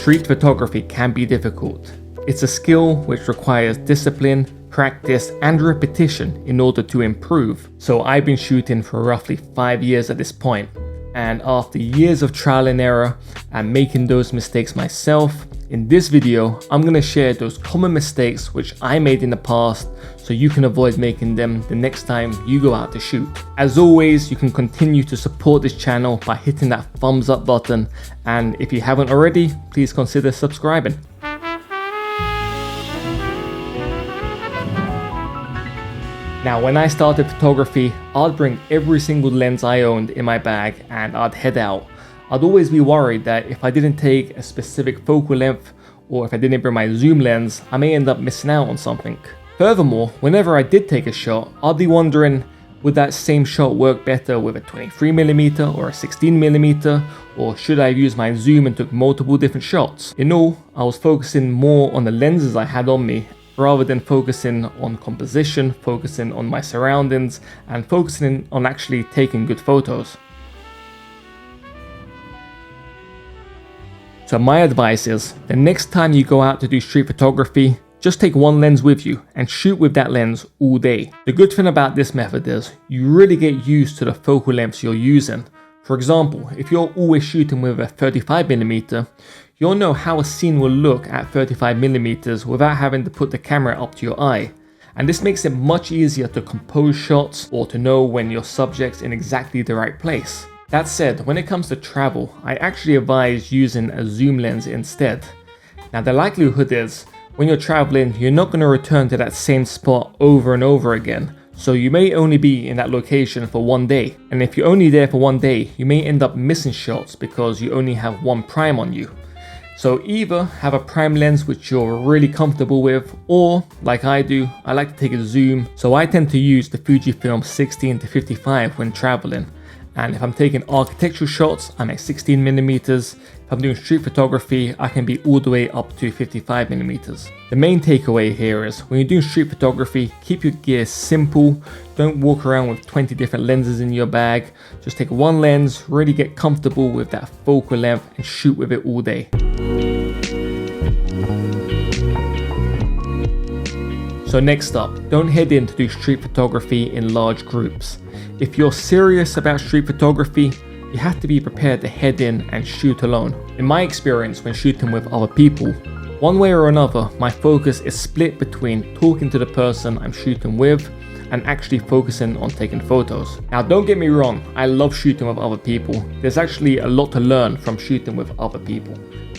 Street photography can be difficult. It's a skill which requires discipline, practice, and repetition in order to improve. So I've been shooting for roughly 5 years at this point, and after years of trial and error and making those mistakes myself, in this video I'm going to share those common mistakes which I made in the past so you can avoid making them the next time you go out to shoot. As always, you can continue to support this channel by hitting that thumbs up button, and if you haven't already, please consider subscribing. Now, when I started photography, I'd bring every single lens I owned in my bag and I'd head out. I'd always be worried that if I didn't take a specific focal length or if I didn't bring my zoom lens, I may end up missing out on something. Furthermore, whenever I did take a shot, I'd be wondering, would that same shot work better with a 23mm or a 16mm, or should I have used my zoom and took multiple different shots? In all, I was focusing more on the lenses I had on me rather than focusing on composition, focusing on my surroundings, and focusing on actually taking good photos. So my advice is, the next time you go out to do street photography, just take one lens with you and shoot with that lens all day. The good thing about this method is, you really get used to the focal lengths you're using. For example, if you're always shooting with a 35mm, you'll know how a scene will look at 35mm without having to put the camera up to your eye. And this makes it much easier to compose shots or to know when your subject's in exactly the right place. That said, when it comes to travel, I actually advise using a zoom lens instead. Now the likelihood is, when you're traveling, you're not going to return to that same spot over and over again. So you may only be in that location for one day. And if you're only there for one day, you may end up missing shots because you only have one prime on you. So either have a prime lens which you're really comfortable with, or like I do, I like to take a zoom. So I tend to use the Fujifilm 16-55 when traveling. And if I'm taking architectural shots, I'm at 16mm. If I'm doing street photography, I can be all the way up to 55mm. The main takeaway here is, when you're doing street photography, keep your gear simple. Don't walk around with 20 different lenses in your bag. Just take one lens, really get comfortable with that focal length and shoot with it all day. So next up, don't head in to do street photography in large groups. If you're serious about street photography, you have to be prepared to head in and shoot alone. In my experience when shooting with other people, one way or another, my focus is split between talking to the person I'm shooting with and actually focusing on taking photos. Now don't get me wrong, I love shooting with other people. There's actually a lot to learn from shooting with other people.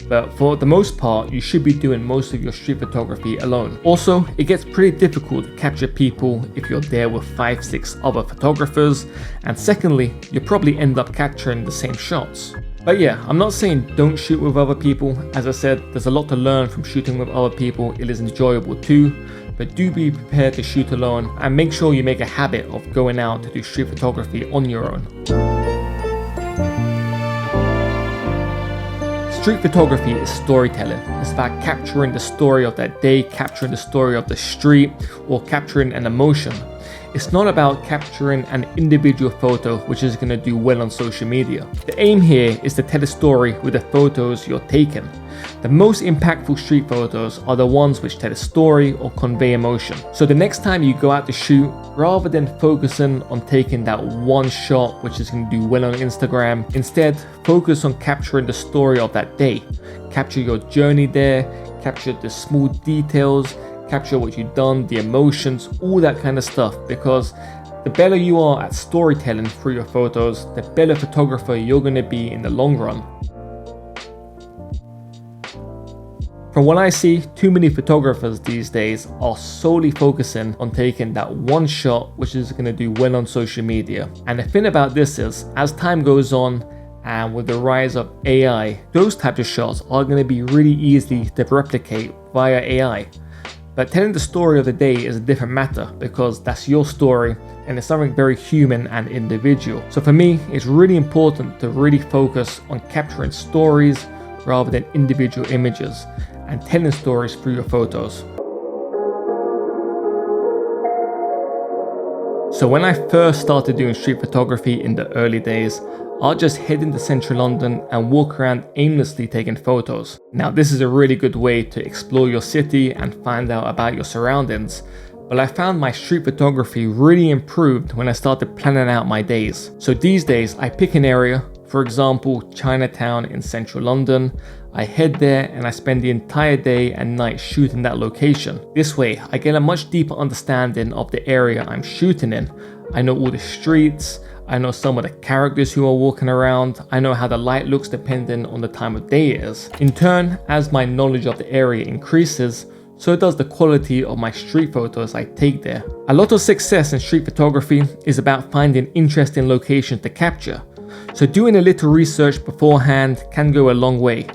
But for the most part, you should be doing most of your street photography alone. Also, it gets pretty difficult to capture people if you're there with 5-6 other photographers, and secondly, you'll probably end up capturing the same shots. But yeah, I'm not saying don't shoot with other people. As I said, there's a lot to learn from shooting with other people. It is enjoyable too, but do be prepared to shoot alone and make sure you make a habit of going out to do street photography on your own. Street photography is storytelling. It's about capturing the story of that day, capturing the story of the street, or capturing an emotion. It's not about capturing an individual photo which is going to do well on social media. The aim here is to tell a story with the photos you're taking. The most impactful street photos are the ones which tell a story or convey emotion. So the next time you go out to shoot, rather than focusing on taking that one shot which is going to do well on Instagram, instead focus on capturing the story of that day. Capture your journey there, capture the small details, capture what you've done, the emotions, all that kind of stuff, because the better you are at storytelling through your photos, the better photographer you're going to be in the long run. From what I see, too many photographers these days are solely focusing on taking that one shot which is going to do well on social media. And the thing about this is, as time goes on and with the rise of AI, those types of shots are going to be really easy to replicate via AI. But telling the story of the day is a different matter, because that's your story and it's something very human and individual. So for me, it's really important to really focus on capturing stories rather than individual images, and telling stories through your photos. So when I first started doing street photography in the early days, I'll just head into central London and walk around aimlessly taking photos. Now this is a really good way to explore your city and find out about your surroundings, but I found my street photography really improved when I started planning out my days. So these days I pick an area, for example Chinatown in central London. I head there and I spend the entire day and night shooting that location. This way I get a much deeper understanding of the area I'm shooting in. I know all the streets, I know some of the characters who are walking around, I know how the light looks depending on the time of day it is. In turn, as my knowledge of the area increases, so does the quality of my street photos I take there. A lot of success in street photography is about finding interesting locations to capture, so doing a little research beforehand can go a long way.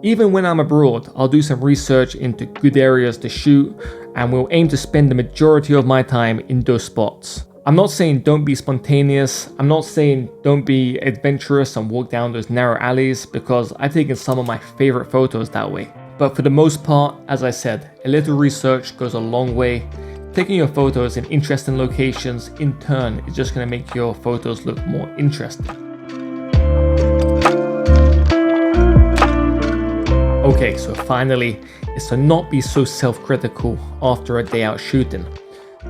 Even when I'm abroad, I'll do some research into good areas to shoot and will aim to spend the majority of my time in those spots. I'm not saying don't be spontaneous, I'm not saying don't be adventurous and walk down those narrow alleys, because I've taken some of my favorite photos that way. But for the most part, as I said, a little research goes a long way. Taking your photos in interesting locations in turn is just going to make your photos look more interesting. Okay, so finally, is to not be so self-critical after a day out shooting.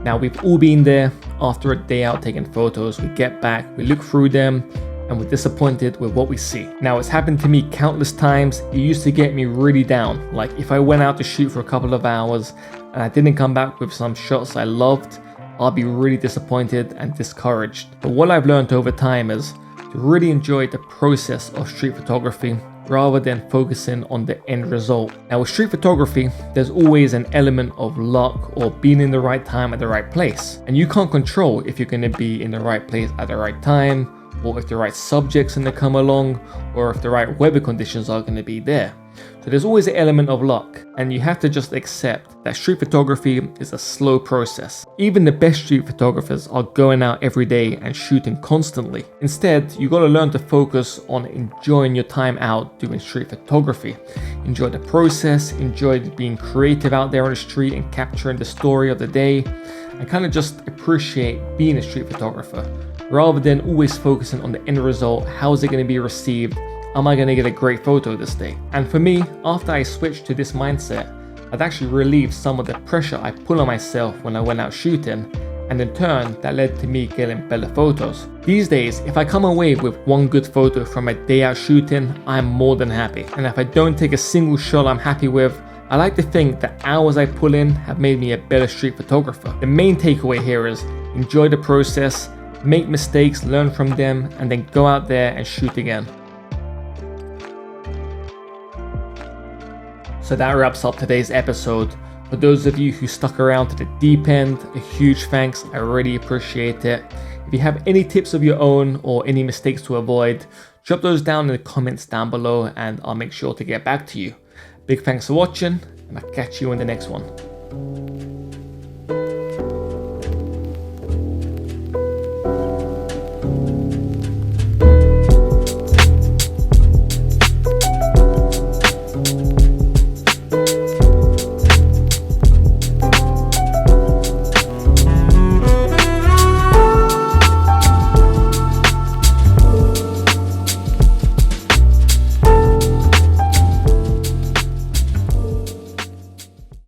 Now we've all been there. After a day out taking photos, we get back, we look through them, and we're disappointed with what we see. Now it's happened to me countless times. It used to get me really down. Like if I went out to shoot for a couple of hours and I didn't come back with some shots I loved, I'll be really disappointed and discouraged. But what I've learned over time is to really enjoy the process of street photography rather than focusing on the end result. Now with street photography, there's always an element of luck or being in the right time at the right place. And you can't control if you're going to be in the right place at the right time, or if the right subject's going to come along, or if the right weather conditions are going to be there. So there's always an element of luck, and you have to just accept that street photography is a slow process. Even the best street photographers are going out every day and shooting constantly. Instead, you got to learn to focus on enjoying your time out doing street photography. Enjoy the process, enjoy being creative out there on the street and capturing the story of the day, and kind of just appreciate being a street photographer, rather than always focusing on the end result. How is it going to be received? Am I going to get a great photo this day? And for me, after I switched to this mindset, I'd actually relieved some of the pressure I put on myself when I went out shooting, and in turn, that led to me getting better photos. These days, if I come away with one good photo from a day out shooting, I'm more than happy. And if I don't take a single shot I'm happy with, I like to think the hours I put in have made me a better street photographer. The main takeaway here is enjoy the process, make mistakes, learn from them, and then go out there and shoot again. So that wraps up today's episode. For those of you who stuck around to the deep end, a huge thanks, I really appreciate it. If you have any tips of your own or any mistakes to avoid, drop those down in the comments down below and I'll make sure to get back to you. Big thanks for watching, and I'll catch you in the next one.